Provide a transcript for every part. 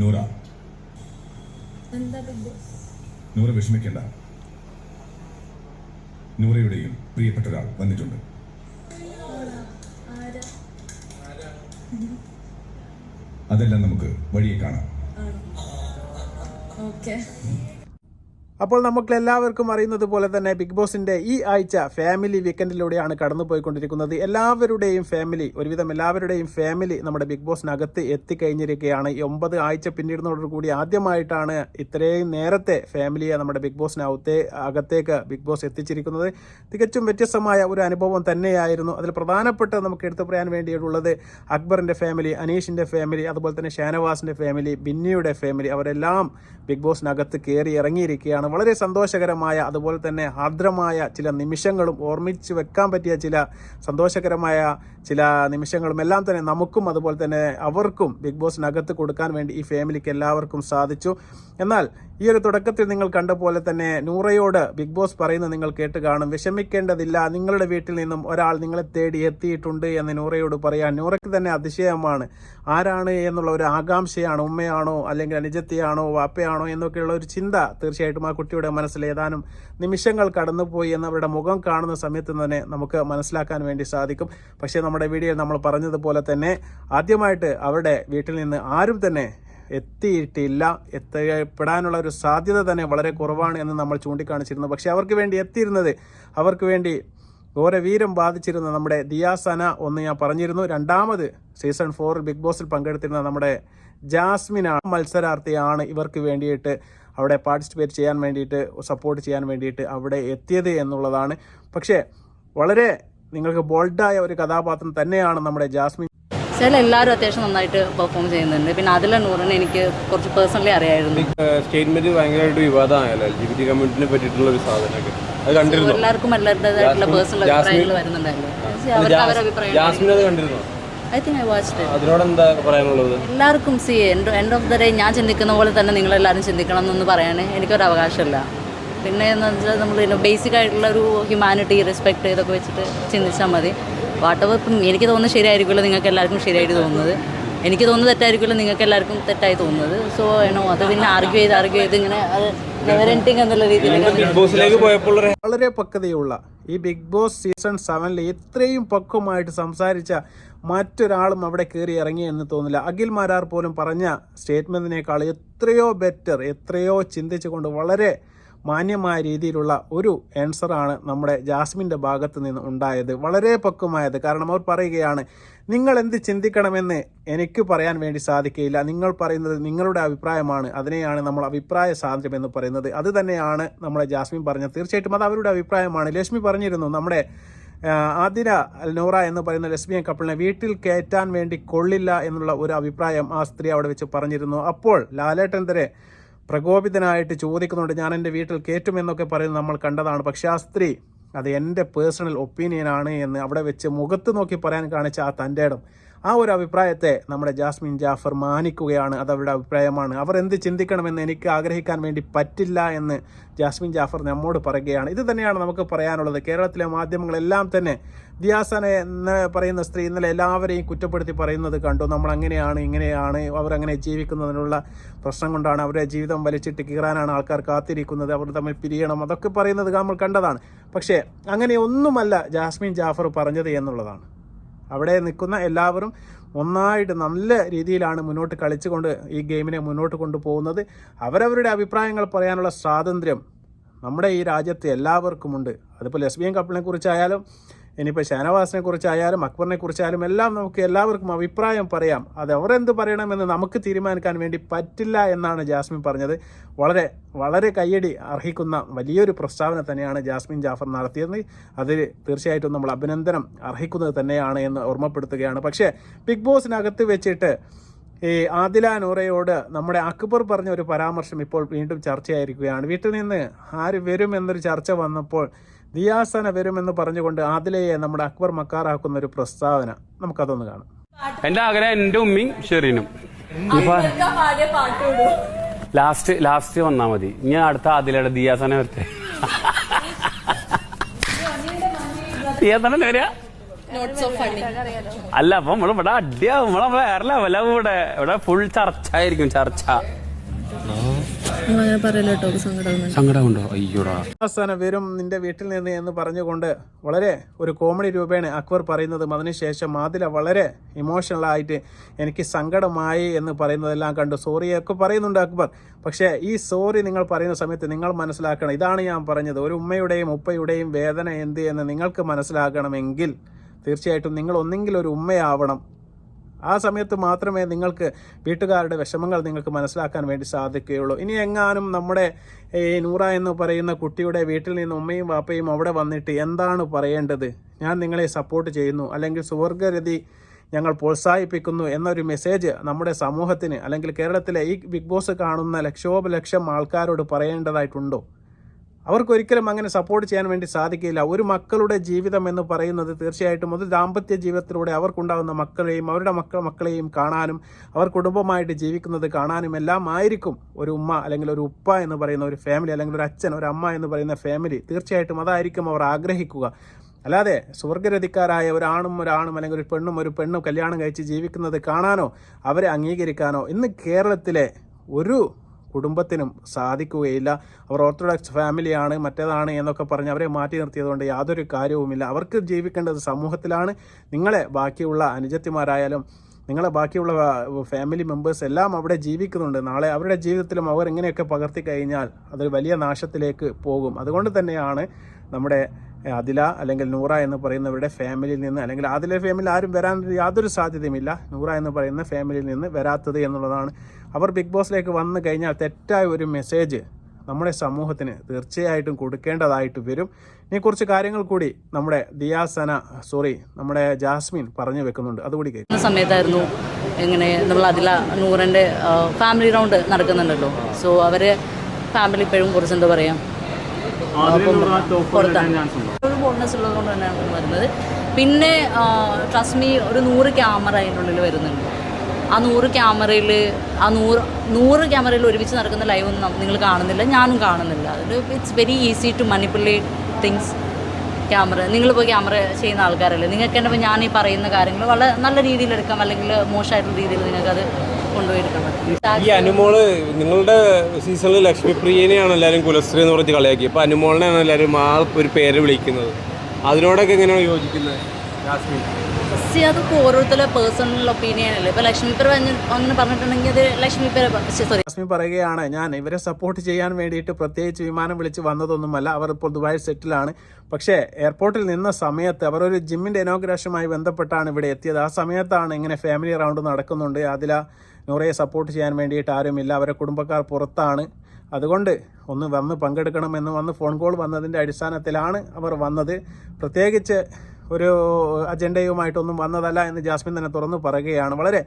നൂറ, നൂറ വിഷമിക്കേണ്ട. നൂറയുടെയും പ്രിയപ്പെട്ട ഒരാൾ വന്നിട്ടുണ്ട്. അതെല്ലാം നമുക്ക് വഴിയെ കാണാം. അപ്പോൾ നമുക്ക് എല്ലാവർക്കും അറിയുന്നത് പോലെ തന്നെ ബിഗ് ബോസിന്റെ ഈ ആഴ്ച ഫാമിലി വീക്കെൻഡിലൂടെയാണ് കടന്നുപോയിക്കൊണ്ടിരിക്കുന്നത്. എല്ലാവരുടെയും ഫാമിലി, ഒരുവിധം എല്ലാവരുടെയും ഫാമിലി നമ്മുടെ ബിഗ് ബോസിനകത്ത് എത്തിക്കഴിഞ്ഞിരിക്കുകയാണ്. 9 ആഴ്ച പിന്നിടുന്നതോടുകൂടി ആദ്യമായിട്ടാണ് ഇത്രയും നേരത്തെ ഫാമിലിയെ നമ്മുടെ ബിഗ് ബോസിനകത്തെ അകത്തേക്ക് ബിഗ് ബോസ് എത്തിച്ചിരിക്കുന്നത്. തികച്ചും വ്യത്യസ്തമായ ഒരു അനുഭവം തന്നെയായിരുന്നു. അതിൽ പ്രധാനപ്പെട്ട നമുക്ക് എടുത്തു പറയാൻ വേണ്ടിയിട്ടുള്ളത് അക്ബറിന്റെ ഫാമിലി, അനീഷിന്റെ ഫാമിലി, അതുപോലെ തന്നെ ഷാനവാസിന്റെ ഫാമിലി, ബിന്നിയുടെ ഫാമിലി, അവരെല്ലാം ബിഗ് ബോസിനകത്ത് കയറി ഇറങ്ങിയിരിക്കുകയാണ്. വളരെ സന്തോഷകരമായ, അതുപോലെ തന്നെ ആർദ്രമായ ചില നിമിഷങ്ങളും ഓർമ്മിച്ച് വെക്കാൻ പറ്റിയ ചില സന്തോഷകരമായ ചില നിമിഷങ്ങളും എല്ലാം തന്നെ നമുക്കും അതുപോലെ തന്നെ അവർക്കും ബിഗ് ബോസിനകത്ത് കൊടുക്കാൻ വേണ്ടി ഈ ഫാമിലിക്ക് എല്ലാവർക്കും സാധിച്ചു. എന്നാൽ ഈ ഒരു തുടക്കത്തിൽ നിങ്ങൾ കണ്ട പോലെ തന്നെ നൂറയോട് ബിഗ് ബോസ് പറയുന്നത് നിങ്ങൾ കേട്ട് കാണും. വിഷമിക്കേണ്ടതില്ല, നിങ്ങളുടെ വീട്ടിൽ നിന്നും ഒരാൾ നിങ്ങളെ തേടി എത്തിയിട്ടുണ്ട് എന്ന് നൂറയോട് പറയാൻ നൂറയ്ക്ക് തന്നെ അതിശയമാണ്. ആരാണ് എന്നുള്ള ഒരു ആകാംക്ഷയാണ്. ഉമ്മയാണോ അല്ലെങ്കിൽ അനുജത്തിയാണോ വാപ്പയാണോ എന്നൊക്കെയുള്ള ഒരു ചിന്ത തീർച്ചയായിട്ടും ആ കുട്ടിയുടെ മനസ്സിൽ ഏതാനും നിമിഷങ്ങൾ കടന്നുപോയി എന്നവരുടെ മുഖം കാണുന്ന സമയത്ത് തന്നെ നമുക്ക് മനസ്സിലാക്കാൻ വേണ്ടി സാധിക്കും. പക്ഷേ നമ്മുടെ വീഡിയോയിൽ നമ്മൾ പറഞ്ഞതുപോലെ തന്നെ ആദ്യമായിട്ട് അവരുടെ വീട്ടിൽ നിന്ന് ആരും തന്നെ എത്തിയിട്ടില്ല. എത്തപ്പെടാനുള്ള ഒരു സാധ്യത തന്നെ വളരെ കുറവാണ് എന്ന് നമ്മൾ ചൂണ്ടിക്കാണിച്ചിരുന്നു. പക്ഷെ അവർക്ക് വേണ്ടി എത്തിയിരുന്നത്, അവർക്ക് വേണ്ടി ഘോരവീരം ബാധിച്ചിരുന്ന നമ്മുടെ ദിയാസന ഒന്ന് ഞാൻ പറഞ്ഞിരുന്നു. രണ്ടാമത് സീസൺ 4 ബിഗ് ബോസിൽ പങ്കെടുത്തിരുന്ന നമ്മുടെ ജാസ്മിനാണ് മത്സരാർത്ഥിയാണ് ഇവർക്ക് വേണ്ടിയിട്ട് അവിടെ പാർട്ടിസിപ്പേറ്റ് ചെയ്യാൻ വേണ്ടിയിട്ട്, സപ്പോർട്ട് ചെയ്യാൻ വേണ്ടിയിട്ട് അവിടെ എത്തിയത് എന്നുള്ളതാണ്. പക്ഷേ വളരെ നിങ്ങൾക്ക് ബോൾഡായ ഒരു കഥാപാത്രം തന്നെയാണ് നമ്മുടെ ജാസ്മിൻ. എല്ലാവരും അത്യാവശ്യം നന്നായിട്ട് പെർഫോം ചെയ്യുന്നുണ്ട്. പിന്നെ അതിലെ നൂറിനെ എനിക്ക് കുറച്ച് പേഴ്സണലി അറിയായിരുന്നു. സ്റ്റേറ്റ്മെന്റ് ഭയങ്കരമായിട്ട് വിവാദമായല്ലോ, LGBT കമ്മ്യൂണിറ്റിനെ പറ്റിയിട്ടുള്ള ഒരു സാധനമൊക്കെ അത് കണ്ടിരുന്നു. എല്ലാവർക്കും എല്ലാവരുടേതായിട്ടുള്ള പേഴ്സണൽ അഭിപ്രായങ്ങൾ വരുന്നുണ്ടായിരുന്നു. ജാസ്മിൻ അത് കണ്ടിരുന്നു. I think I watched. അതിനോട് എന്താ പറയാനുള്ളത്? എല്ലാവർക്കും എൻഡ് ഓഫ് ദ ഡേ ഞാൻ ചിന്തിക്കുന്ന പോലെ തന്നെ നിങ്ങളെല്ലാവരും ചിന്തിക്കണം എന്നൊന്ന് പറയാൻ എനിക്കൊരു അവകാശമില്ല. പിന്നെ എന്ന് വെച്ചാൽ നമ്മൾ ബേസിക് ആയിട്ടുള്ള ഒരു ഹ്യൂമാനിറ്റി, റെസ്പെക്ട് ഇതൊക്കെ വെച്ചിട്ട് ചിന്തിച്ചാൽ മതി. വാട്ടവർ ഇപ്പം എനിക്ക് തോന്നുന്നത് ശരിയായിരിക്കുമല്ലോ നിങ്ങൾക്ക് എല്ലാവർക്കും ശരിയായിട്ട് തോന്നുന്നത്, എനിക്ക് തോന്നുന്നത് തെറ്റായിരിക്കുമല്ലോ നിങ്ങൾക്ക് എല്ലാവർക്കും തെറ്റായി തോന്നുന്നത്. സോ അത് പിന്നെ ആർഗ്യൂ ചെയ്ത് ഇങ്ങനെ അത് നെവർ-എൻഡിങ് എന്നുള്ള രീതിയിൽ വളരെ പക്വതയുള്ള ഈ ബിഗ് ബോസ് സീസൺ 7 ഇത്രയും പക്വമായിട്ട് സംസാരിച്ച മറ്റൊരാളും അവിടെ കയറി ഇറങ്ങി എന്ന് തോന്നില്ല. അഖിൽ മാരാർ പോലും പറഞ്ഞ സ്റ്റേറ്റ്മെന്റിനേക്കാൾ എത്രയോ ബെറ്റർ, എത്രയോ ചിന്തിച്ചുകൊണ്ട് വളരെ മാന്യമായ രീതിയിലുള്ള ഒരു ആൻസറാണ് നമ്മുടെ ജാസ്മിൻ്റെ ഭാഗത്ത് നിന്ന് ഉണ്ടായത്. വളരെ പക്വമായത്. കാരണം അവർ പറയുകയാണ്, നിങ്ങൾ എന്ത് ചിന്തിക്കണമെന്ന് എനിക്ക് പറയാൻ വേണ്ടി സാധിക്കുകയില്ല, നിങ്ങൾ പറയുന്നത് നിങ്ങളുടെ അഭിപ്രായമാണ്, അതിനെയാണ് നമ്മൾ അഭിപ്രായ സ്വാതന്ത്ര്യം എന്ന് പറയുന്നത്. അത് തന്നെയാണ് നമ്മുടെ ജാസ്മിൻ പറഞ്ഞത്. തീർച്ചയായിട്ടും അത് അവരുടെ അഭിപ്രായമാണ്. ലക്ഷ്മി പറഞ്ഞിരുന്നു, നമ്മുടെ ആതിര നൂറ എന്ന് പറയുന്ന ലെസ്ബിയൻ കപ്പിളിനെ വീട്ടിൽ കയറ്റാൻ വേണ്ടി കൊള്ളില്ല എന്നുള്ള ഒരു അഭിപ്രായം ആ സ്ത്രീ അവിടെ വെച്ച് പറഞ്ഞിരുന്നു. അപ്പോൾ ലാലേട്ടൻ തരെ പ്രകോപിതനായിട്ട് ചോദിക്കുന്നുണ്ട്, ഞാൻ എൻ്റെ വീട്ടിൽ കയറ്റുമെന്നൊക്കെ പറയുന്നത് നമ്മൾ കണ്ടതാണ്. പക്ഷേ ആ സ്ത്രീ അത് എൻ്റെ പേഴ്സണൽ ഒപ്പീനിയനാണ് എന്ന് അവിടെ വെച്ച് മുഖത്ത് നോക്കി പറയാൻ കാണിച്ച ആ തൻ്റെ ഇടം, ആ ഒരു അഭിപ്രായത്തെ നമ്മുടെ ജാസ്മിൻ ജാഫർ മാനിക്കുകയാണ്. അത് അവരുടെ അഭിപ്രായമാണ്. അവർ എന്ത് ചിന്തിക്കണമെന്ന് എനിക്ക് ആഗ്രഹിക്കാൻ വേണ്ടി പറ്റില്ല എന്ന് ജാസ്മിൻ ജാഫർ നമ്മോട് പറയുകയാണ്. ഇത് തന്നെയാണ് നമുക്ക് പറയാനുള്ളത്. കേരളത്തിലെ മാധ്യമങ്ങളെല്ലാം തന്നെ ദിയാസന എന്ന് പറയുന്ന സ്ത്രീ ഇന്നലെ എല്ലാവരെയും കുറ്റപ്പെടുത്തി പറയുന്നത് കണ്ടു. നമ്മൾ അങ്ങനെയാണ്, ഇങ്ങനെയാണ്, അവരങ്ങനെ ജീവിക്കുന്നതിനുള്ള പ്രശ്നം കൊണ്ടാണ്, അവരുടെ ജീവിതം വലിച്ചിട്ട് കീറാനാണ് ആൾക്കാർ കാത്തിരിക്കുന്നത്, അവർ തമ്മിൽ പിരിയണം, അതൊക്കെ പറയുന്നത് നമ്മൾ കണ്ടതാണ്. പക്ഷേ അങ്ങനെ ഒന്നുമല്ല ജാസ്മിൻ ജാഫർ പറഞ്ഞത് എന്നുള്ളതാണ്. അവിടെ നിൽക്കുന്ന എല്ലാവരും ഒന്നായിട്ട് നല്ല രീതിയിലാണ് മുന്നോട്ട് കളിച്ചുകൊണ്ട് ഈ ഗെയിമിനെ മുന്നോട്ട് കൊണ്ടുപോകുന്നത്. അവരവരുടെ അഭിപ്രായങ്ങൾ പറയാനുള്ള സ്വാതന്ത്ര്യം നമ്മുടെ ഈ രാജ്യത്ത് എല്ലാവർക്കുമുണ്ട്. അതിപ്പോൾ ലെസ്ബിയൻ കപ്പിളിനെ കുറിച്ചായാലും ഇനിയിപ്പോൾ ഷാനവാസിനെ കുറിച്ചായാലും അക്ബറിനെ കുറിച്ചായാലും എല്ലാം നമുക്ക് എല്ലാവർക്കും അഭിപ്രായം പറയാം. അത് അവരെന്ത് പറയണമെന്ന് നമുക്ക് തീരുമാനിക്കാൻ വേണ്ടി പറ്റില്ല എന്നാണ് ജാസ്മിൻ പറഞ്ഞത്. വളരെ വളരെ കയ്യടി അർഹിക്കുന്ന വലിയൊരു പ്രസ്താവന തന്നെയാണ് ജാസ്മിൻ ജാഫർ നടത്തിയത്. അതിൽ തീർച്ചയായിട്ടും നമ്മൾ അഭിനന്ദനം അർഹിക്കുന്നത് തന്നെയാണ് എന്ന് ഓർമ്മപ്പെടുത്തുകയാണ്. പക്ഷേ ബിഗ് ബോസിനകത്ത് വെച്ചിട്ട് ഈ ആദില നൂറയോട് നമ്മുടെ അക്ബർ പറഞ്ഞ ഒരു പരാമർശം ഇപ്പോൾ വീണ്ടും ചർച്ചയായിരിക്കുകയാണ്. വീട്ടിൽ നിന്ന് ആര് വരും എന്നൊരു ചർച്ച വന്നപ്പോൾ ദിയാസന വരുമെന്ന് പറഞ്ഞുകൊണ്ട് ആദിലയെ നമ്മുടെ അക്ബർ മക്കാറാക്കുന്ന ഒരു പ്രസ്താവന, നമുക്കതൊന്ന് കാണാം. എന്റെ ആഗ്രഹം എന്റെ ഉമ്മയും ഷെറീനും ലാസ്റ്റ് വന്നാ മതി. ഇനി അടുത്ത ആദിലയുടെ ദിയാസന വരട്ടെ. ദിയാസനല്ലേ വരിക? അല്ല അപ്പൊ ഇവിടെ അടിയാവും, വേറെ ലെവലാവും. ഇവിടെ ഫുൾ ചർച്ച ആയിരിക്കും, ചർച്ച. സങ്കടമുണ്ടോ? അയ്യോടാ. അവസാനം വരും നിന്റെ വീട്ടിൽ നിന്ന് എന്ന് പറഞ്ഞുകൊണ്ട് വളരെ ഒരു കോമഡി രൂപേണ അക്ബർ പറയുന്നതും അതിനുശേഷം ആദില വളരെ ഇമോഷണലായിട്ട് എനിക്ക് സങ്കടമായി എന്ന് പറയുന്നതെല്ലാം കണ്ടു സോറിയൊക്കെ പറയുന്നുണ്ട് അക്ബർ. പക്ഷേ ഈ സോറി നിങ്ങൾ പറയുന്ന സമയത്ത് നിങ്ങൾ മനസ്സിലാക്കണം, ഇതാണ് ഞാൻ പറഞ്ഞത്, ഒരു ഉമ്മയുടെയും ഉപ്പയുടെയും വേദന എന്ത് എന്ന് നിങ്ങൾക്ക് മനസ്സിലാക്കണമെങ്കിൽ തീർച്ചയായിട്ടും നിങ്ങൾ ഒന്നെങ്കിൽ ഒരു ഉമ്മയാവണം. ആ സമയത്ത് മാത്രമേ നിങ്ങൾക്ക് വീട്ടുകാരുടെ വിഷമങ്ങൾ നിങ്ങൾക്ക് മനസ്സിലാക്കാൻ വേണ്ടി സാധിക്കുകയുള്ളൂ. ഇനി എങ്ങാനും നമ്മുടെ നൂറ എന്ന് പറയുന്ന കുട്ടിയുടെ വീട്ടിൽ നിന്ന് ഉമ്മയും വാപ്പയും അവിടെ വന്നിട്ട് എന്താണ് പറയേണ്ടത്? ഞാൻ നിങ്ങളെ സപ്പോർട്ട് ചെയ്യുന്നു, അല്ലെങ്കിൽ സുവർഗരതി ഞങ്ങൾ പ്രോത്സാഹിപ്പിക്കുന്നു എന്നൊരു മെസ്സേജ് നമ്മുടെ സമൂഹത്തിന് അല്ലെങ്കിൽ കേരളത്തിലെ ഈ ബിഗ് ബോസ് കാണുന്ന ലക്ഷോപലക്ഷം ആൾക്കാരോട് പറയേണ്ടതായിട്ടുണ്ടോ? അവർക്കൊരിക്കലും അങ്ങനെ സപ്പോർട്ട് ചെയ്യാൻ വേണ്ടി സാധിക്കില്ല. ഒരു മക്കളുടെ ജീവിതം എന്ന് പറയുന്നത് തീർച്ചയായിട്ടും ഒരു ദാമ്പത്യ ജീവിതത്തിലൂടെ അവർക്കുണ്ടാകുന്ന മക്കളെയും അവരുടെ മക്കളെയും കാണാനും അവർ കുടുംബമായിട്ട് ജീവിക്കുന്നത് കാണാനും എല്ലാം ആയിരിക്കും ഒരു ഉമ്മ അല്ലെങ്കിൽ ഒരു ഉപ്പ എന്ന് പറയുന്ന ഒരു ഫാമിലി, അല്ലെങ്കിൽ ഒരു അച്ഛൻ ഒരു അമ്മ എന്ന് പറയുന്ന ഫാമിലി. തീർച്ചയായിട്ടും അതായിരിക്കും അവർ ആഗ്രഹിക്കുക. അല്ലാതെ സ്വർഗരതിക്കാരായ ഒരാണും അല്ലെങ്കിൽ ഒരു പെണ്ണും കല്യാണം കഴിച്ച് ജീവിക്കുന്നത് കാണാനോ അവരെ അംഗീകരിക്കാനോ ഇന്ന് കേരളത്തിലെ ഒരു കുടുംബത്തിനും സാധിക്കുകയില്ല. അവർ ഓർത്തഡോക്സ് ഫാമിലിയാണ് മറ്റേതാണ് എന്നൊക്കെ പറഞ്ഞ് അവരെ മാറ്റി നിർത്തിയതുകൊണ്ട് യാതൊരു കാര്യവുമില്ല. അവർക്ക് ജീവിക്കേണ്ടത് സമൂഹത്തിലാണ്. നിങ്ങളെ ബാക്കിയുള്ള അനുജത്തിമാരായാലും നിങ്ങളെ ബാക്കിയുള്ള ഫാമിലി മെമ്പേഴ്സ് എല്ലാം അവിടെ ജീവിക്കുന്നുണ്ട്. നാളെ അവരുടെ ജീവിതത്തിലും അവർ ഇങ്ങനെയൊക്കെ പകർത്തി കഴിഞ്ഞാൽ അതൊരു വലിയ നാശത്തിലേക്ക് പോകും. അതുകൊണ്ട് തന്നെയാണ് നമ്മുടെ ആദില അല്ലെങ്കിൽ നൂറ എന്ന് പറയുന്നവരുടെ ഫാമിലിയിൽ നിന്ന്, അല്ലെങ്കിൽ ആദില ഫാമിലി ആരും വരാൻ യാതൊരു സാധ്യതയുമില്ല, നൂറ എന്ന് പറയുന്ന ഫാമിലിയിൽ നിന്ന് വരാത്തത് എന്നുള്ളതാണ്. അവർ ബിഗ് ബോസിലേക്ക് വന്നു കഴിഞ്ഞാൽ തെറ്റായ ഒരു മെസ്സേജ് നമ്മുടെ സമൂഹത്തിന് തീർച്ചയായിട്ടും കൊടുക്കേണ്ടതായിട്ട് വരും. ഇനി കുറച്ച് കാര്യങ്ങൾ കൂടി നമ്മുടെ നമ്മുടെ ജാസ്മിൻ പറഞ്ഞു വെക്കുന്നുണ്ട്, അതുകൂടി കേൾക്കും. സമയത്തായിരുന്നു ഇങ്ങനെ നമ്മൾ നൂറിൻ്റെ ഫാമിലി റൗണ്ട് നടക്കുന്നുണ്ടല്ലോ. സോ അവർ ഫാമിലി ഇപ്പോഴും കുറച്ച് എന്താ പറയുക ഒരു ബോൾനെസ് ഉള്ളതുകൊണ്ട് തന്നെയാണ് വരുന്നത്. പിന്നെ ട്രസ്റ്റ് മീ ഒരു 100 ക്യാമറ അതിനുള്ളിൽ വരുന്നുണ്ട്. ആ 100 ക്യാമറയിൽ ഒരുമിച്ച് നടക്കുന്ന ലൈവ് ഒന്നും നിങ്ങൾ കാണുന്നില്ല, ഞാനും കാണുന്നില്ല. It's very easy to manipulate things. നിങ്ങളിപ്പോൾ ക്യാമറ ചെയ്യുന്ന ആൾക്കാരല്ലേ, നിങ്ങൾക്ക് തന്നെ ഇപ്പോൾ ഞാൻ ഈ പറയുന്ന കാര്യങ്ങൾ വളരെ നല്ല രീതിയിൽ എടുക്കാം, അല്ലെങ്കിൽ മോശമായിട്ടുള്ള രീതിയിൽ നിങ്ങൾക്കത് കൊണ്ടുപോയെടുക്കാൻ പറ്റും. ഈ അനുമോള് നിങ്ങളുടെ സീസണിൽ ലക്ഷ്മി പ്രിയനെയാണ് എല്ലാവരും കുലശ്രീ എന്ന് പറഞ്ഞ് കളിയാക്കി, ഇപ്പോൾ അനുമോളിനെയാണ് എല്ലാവരും ആ ഒരു പേര് വിളിക്കുന്നത്. അതിനോടൊക്കെ എങ്ങനെയാണ് യോജിക്കുന്നത് ജാസ്മിൻ? അതൊക്കെ ഓരോരുത്തരുടെ പേഴ്സണൽ ഒപ്പീനിയൻ അല്ലേ. ഇപ്പോൾ ലക്ഷ്മി പേര് അങ്ങനെ പറഞ്ഞിട്ടുണ്ടെങ്കിൽ അത് ജാസ്മിൻ പറയുകയാണ്, ഞാൻ ഇവരെ സപ്പോർട്ട് ചെയ്യാൻ വേണ്ടിയിട്ട് പ്രത്യേകിച്ച് വിമാനം വിളിച്ച് വന്നതൊന്നുമല്ല, അവർ ഇപ്പോൾ ദുബായ് സെറ്റിലാണ്. പക്ഷേ എയർപോർട്ടിൽ നിന്ന സമയത്ത് അവർ ഒരു ജിമ്മിൻ്റെ ഇനോഗ്രേഷനുമായി ബന്ധപ്പെട്ടാണ് ഇവിടെ എത്തിയത്. ആ സമയത്താണ് ഇങ്ങനെ ഫാമിലി റൗണ്ട് നടക്കുന്നുണ്ട്, അതില നൂറയെ സപ്പോർട്ട് ചെയ്യാൻ വേണ്ടിയിട്ട് ആരുമില്ല, അവരുടെ കുടുംബക്കാർ പുറത്താണ്, അതുകൊണ്ട് ഒന്ന് വന്ന് പങ്കെടുക്കണമെന്ന് ഫോൺ കോൾ വന്നതിൻ്റെ അടിസ്ഥാനത്തിലാണ് അവർ വന്നത്. പ്രത്യേകിച്ച് ഒരു അജണ്ടയുമായിട്ടൊന്നും വന്നതല്ല എന്ന് ജാസ്മിൻ തന്നെ തുറന്നു പറയുകയാണ്. വളരെ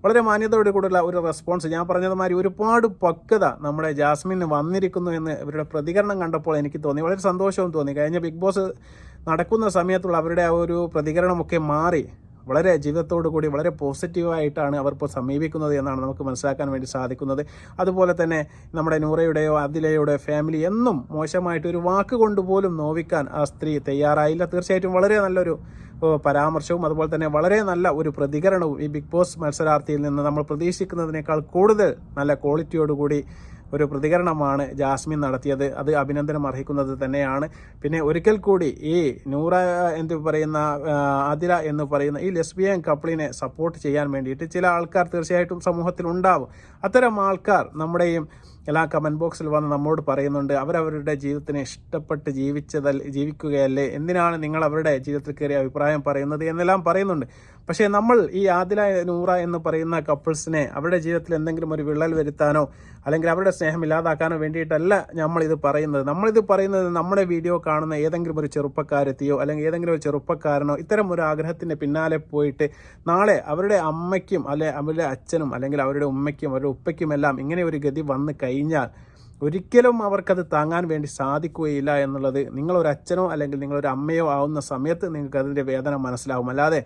വളരെ മാന്യതയോട് കൂടിയുള്ള ഒരു റെസ്പോൺസ്. ഞാൻ പറഞ്ഞതുമാതിരി ഒരുപാട് പക്വത നമ്മുടെ ജാസ്മിന് വന്നിരിക്കുന്നു എന്ന് ഇവരുടെ പ്രതികരണം കണ്ടപ്പോൾ എനിക്ക് തോന്നി, വളരെ സന്തോഷവും തോന്നി. കഴിഞ്ഞ ബിഗ് ബോസ് നടക്കുന്ന സമയത്തുള്ള അവരുടെ ആ ഒരു പ്രതികരണമൊക്കെ മാറി വളരെ ജീവിതത്തോടു കൂടി വളരെ പോസിറ്റീവായിട്ടാണ് അവർ ഇപ്പോൾ സമീപിക്കുന്നത് എന്നാണ് നമുക്ക് മനസ്സിലാക്കാൻ വേണ്ടി സാധിക്കുന്നത്. അതുപോലെ തന്നെ നമ്മുടെ നൂറയുടെയോ ആദിലയുടെയോ ഫാമിലി എന്നും മോശമായിട്ട് ഒരു വാക്ക് കൊണ്ടുപോലും നോവിക്കാൻ ആ സ്ത്രീ തയ്യാറായില്ല. തീർച്ചയായിട്ടും വളരെ നല്ലൊരു പരാമർശവും അതുപോലെ തന്നെ വളരെ നല്ല ഒരു പ്രതികരണവും ഈ ബിഗ് ബോസ് മത്സരാർത്ഥിയിൽ നിന്ന് നമ്മൾ പ്രതീക്ഷിക്കുന്നതിനേക്കാൾ കൂടുതൽ നല്ല ക്വാളിറ്റിയോടുകൂടി ഒരു പ്രതികരണമാണ് ജാസ്മിൻ നടത്തിയത്. അത് അഭിനന്ദനം അർഹിക്കുന്നത് തന്നെയാണ്. പിന്നെ ഒരിക്കൽ കൂടി ഈ നൂറ എന്ന് പറയുന്ന ആദില എന്ന് പറയുന്ന ഈ ലെസ്ബിയൻ കപ്പിളിനെ സപ്പോർട്ട് ചെയ്യാൻ വേണ്ടിയിട്ട് ചില ആൾക്കാർ തീർച്ചയായിട്ടും സമൂഹത്തിൽ ഉണ്ടാവും. അത്തരം ആൾക്കാർ നമ്മുടെയും എല്ലാ കമൻറ്റ് ബോക്സിൽ വന്ന് നമ്മോട് പറയുന്നുണ്ട്, അവരവരുടെ ജീവിതത്തിന് ഇഷ്ടപ്പെട്ട് ജീവിക്കുകയല്ലേ, എന്തിനാണ് നിങ്ങൾ അവരുടെ ജീവിതത്തിൽ കയറി അഭിപ്രായം പറയുന്നത് എന്നെല്ലാം പറയുന്നുണ്ട്. പക്ഷേ നമ്മൾ ഈ ആദില നൂറ എന്ന് പറയുന്ന കപ്പിൾസിനെ അവരുടെ ജീവിതത്തിൽ എന്തെങ്കിലും ഒരു വിള്ളൽ വരുത്താനോ അല്ലെങ്കിൽ അവരുടെ സ്നേഹം ഇല്ലാതാക്കാനോ വേണ്ടിയിട്ടല്ല നമ്മളിത് പറയുന്നത്. നമ്മുടെ വീഡിയോ കാണുന്ന ഏതെങ്കിലും ഒരു ചെറുപ്പക്കാരെത്തിയോ അല്ലെങ്കിൽ ഏതെങ്കിലും ഒരു ചെറുപ്പക്കാരനോ ഇത്തരം ഒരു ആഗ്രഹത്തിൻ്റെ പിന്നാലെ പോയിട്ട് നാളെ അവരുടെ അമ്മയ്ക്കും അവരുടെ അച്ഛനും അല്ലെങ്കിൽ അവരുടെ ഉമ്മയ്ക്കും അവരുടെ ഉപ്പയ്ക്കുമെല്ലാം ഇങ്ങനെ ഒരു ഗതി വന്നു കഴിഞ്ഞാൽ ഒരിക്കലും അവർക്കത് താങ്ങാൻ വേണ്ടി സാധിക്കുകയില്ല എന്നുള്ളത് നിങ്ങളൊരു അച്ഛനോ അല്ലെങ്കിൽ നിങ്ങളൊരു അമ്മയോ ആവുന്ന സമയത്ത് നിങ്ങൾക്ക് അതിൻ്റെ വേദന മനസ്സിലാവും. അല്ലാതെ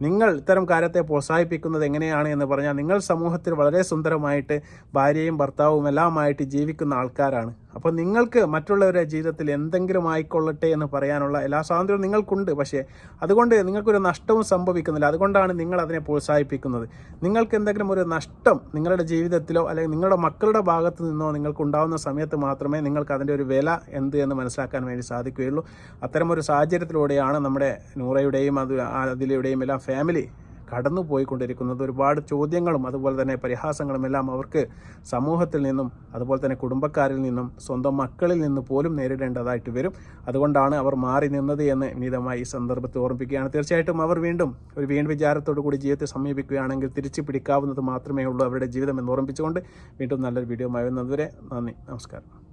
നിങ്ങൾ ഇത്തരം കാര്യത്തെ പ്രോത്സാഹിപ്പിക്കുന്നത് എങ്ങനെയാണ് എന്ന് പറഞ്ഞാൽ നിങ്ങൾ സമൂഹത്തിൽ വളരെ സുന്ദരമായിട്ട് ഭാര്യയും ഭർത്താവും എല്ലാമായിട്ട് ജീവിക്കുന്ന ആൾക്കാരാണ്. അപ്പോൾ നിങ്ങൾക്ക് മറ്റുള്ളവരുടെ ജീവിതത്തിൽ എന്തെങ്കിലും ആയിക്കൊള്ളട്ടെ എന്ന് പറയാനുള്ള എല്ലാ സ്വാതന്ത്ര്യവും നിങ്ങൾക്കുണ്ട്. പക്ഷേ അതുകൊണ്ട് നിങ്ങൾക്കൊരു നഷ്ടവും സംഭവിക്കുന്നില്ല. അതുകൊണ്ടാണ് നിങ്ങൾ അതിനെ പ്രോത്സാഹിപ്പിക്കുന്നത്. നിങ്ങൾക്ക് എന്തെങ്കിലും ഒരു നഷ്ടം നിങ്ങളുടെ ജീവിതത്തിലോ അല്ലെങ്കിൽ നിങ്ങളുടെ മക്കളുടെ ഭാഗത്ത് നിന്നോ നിങ്ങൾക്ക് ഉണ്ടാകുന്ന സമയത്ത് മാത്രമേ നിങ്ങൾക്ക് അതിൻ്റെ ഒരു വില എന്ത് എന്ന് മനസ്സിലാക്കാൻ വേണ്ടി സാധിക്കുകയുള്ളൂ. അത്തരമൊരു സാഹചര്യത്തിലൂടെയാണ് നമ്മുടെ നൂറയുടെയും അതിലൂടെയും എല്ലാം ഫാമിലി കടന്നു പോയിക്കൊണ്ടിരിക്കുന്നത്. ഒരുപാട് ചോദ്യങ്ങളും അതുപോലെ തന്നെ പരിഹാസങ്ങളും എല്ലാം അവർക്ക് സമൂഹത്തിൽ നിന്നും അതുപോലെ തന്നെ കുടുംബക്കാരിൽ നിന്നും സ്വന്തം മക്കളിൽ നിന്ന് പോലും നേരിടേണ്ടതായിട്ട് വരും. അതുകൊണ്ടാണ് അവർ മാറി നിന്നത് എന്ന് വിനീതമായി ഈ സന്ദർഭത്തിൽ ഓർമ്മിപ്പിക്കുകയാണ്. തീർച്ചയായിട്ടും അവർ വീണ്ടും ഒരു വിചാരത്തോടു കൂടി ജീവിതത്തെ സമീപിക്കുകയാണെങ്കിൽ തിരിച്ചു പിടിക്കാവുന്നത് മാത്രമേ ഉള്ളൂ അവരുടെ ജീവിതം എന്ന് ഓർമ്മിപ്പിച്ചുകൊണ്ട് വീണ്ടും നല്ലൊരു വീഡിയോ ആയി വരുന്നതുവരെ നന്ദി, നമസ്കാരം.